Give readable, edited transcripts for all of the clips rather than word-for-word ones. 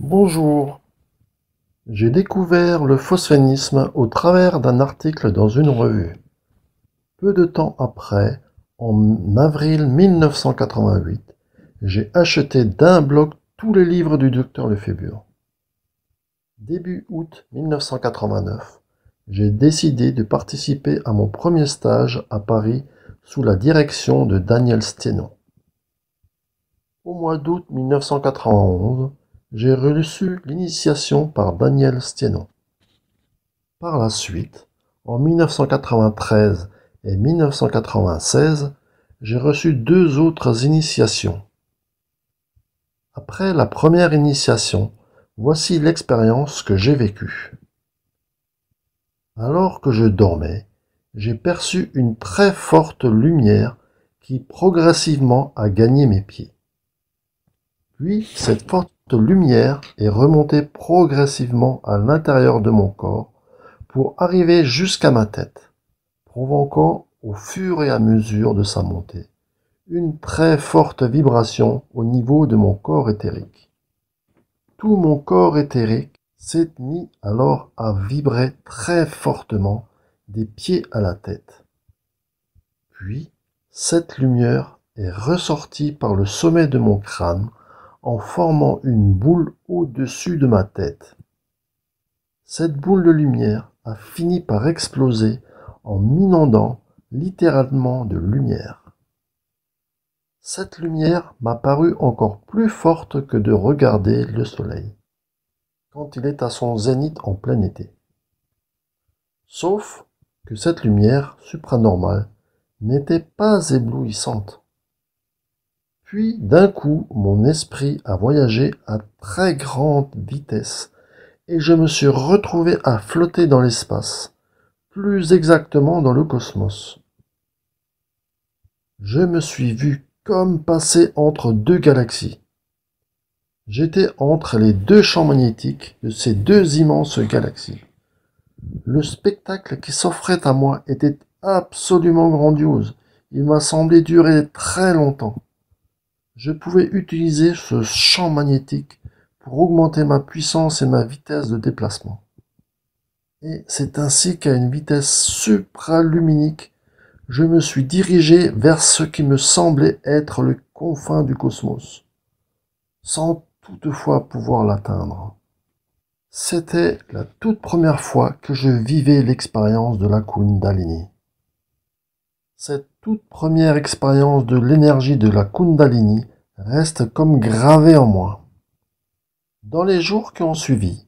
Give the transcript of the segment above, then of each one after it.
Bonjour, j'ai découvert le phosphénisme au travers d'un article dans une revue. Peu de temps après, en avril 1988, j'ai acheté d'un bloc tous les livres du docteur Lefébure. Début août 1989, j'ai décidé de participer à mon premier stage à Paris sous la direction de Daniel Sténon. Au mois d'août 1991, j'ai reçu l'initiation par Daniel Sténon. Par la suite, en 1993 et 1996, j'ai reçu deux autres initiations. Après la première initiation, voici l'expérience que j'ai vécue. Alors que je dormais, j'ai perçu une très forte lumière qui progressivement a gagné mes pieds. Puis cette forte lumière est remontée progressivement à l'intérieur de mon corps pour arriver jusqu'à ma tête, provoquant au fur et à mesure de sa montée une très forte vibration au niveau de mon corps éthérique. Tout mon corps éthérique s'est mis alors à vibrer très fortement des pieds à la tête. Puis, cette lumière est ressortie par le sommet de mon crâne en formant une boule au-dessus de ma tête. Cette boule de lumière a fini par exploser en m'inondant littéralement de lumière. Cette lumière m'a paru encore plus forte que de regarder le soleil quand il est à son zénith en plein été. Sauf que cette lumière supranormale n'était pas éblouissante. Puis d'un coup, mon esprit a voyagé à très grande vitesse et je me suis retrouvé à flotter dans l'espace, plus exactement dans le cosmos. Je me suis vu comme passer entre deux galaxies. J'étais entre les deux champs magnétiques de ces deux immenses galaxies. Le spectacle qui s'offrait à moi était absolument grandiose. Il m'a semblé durer très longtemps. Je pouvais utiliser ce champ magnétique pour augmenter ma puissance et ma vitesse de déplacement. Et c'est ainsi qu'à une vitesse supraluminique, je me suis dirigé vers ce qui me semblait être le confin du cosmos, sans toutefois pouvoir l'atteindre. C'était la toute première fois que je vivais l'expérience de la Kundalini. Cette toute première expérience de l'énergie de la Kundalini reste comme gravée en moi. Dans les jours qui ont suivi,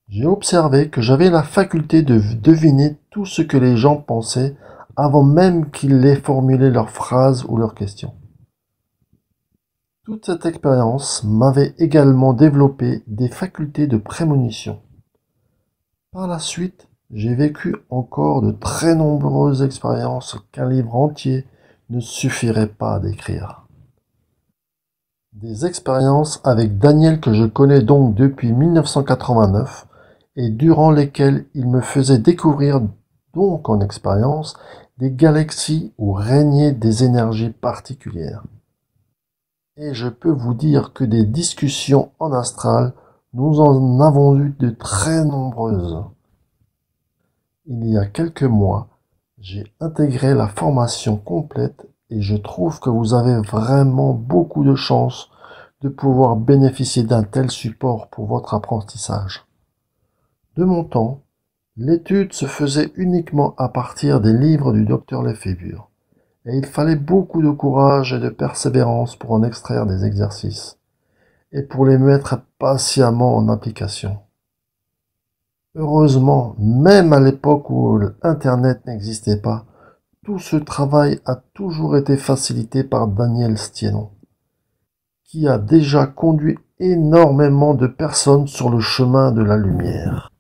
j'ai observé que j'avais la faculté de deviner tout ce que les gens pensaient avant même qu'ils aient formulé leurs phrases ou leurs questions. Toute cette expérience m'avait également développé des facultés de prémonition. Par la suite, j'ai vécu encore de très nombreuses expériences qu'un livre entier ne suffirait pas à décrire. Des expériences avec Daniel que je connais donc depuis 1989 et durant lesquelles il me faisait découvrir donc en expérience des galaxies où régnaient des énergies particulières. Et je peux vous dire que des discussions en astral, nous en avons eu de très nombreuses. Il y a quelques mois, j'ai intégré la formation complète et je trouve que vous avez vraiment beaucoup de chance de pouvoir bénéficier d'un tel support pour votre apprentissage. De mon temps, l'étude se faisait uniquement à partir des livres du docteur Lefébure. Et il fallait beaucoup de courage et de persévérance pour en extraire des exercices, et pour les mettre patiemment en application. Heureusement, même à l'époque où Internet n'existait pas, tout ce travail a toujours été facilité par Daniel Sténon, qui a déjà conduit énormément de personnes sur le chemin de la lumière.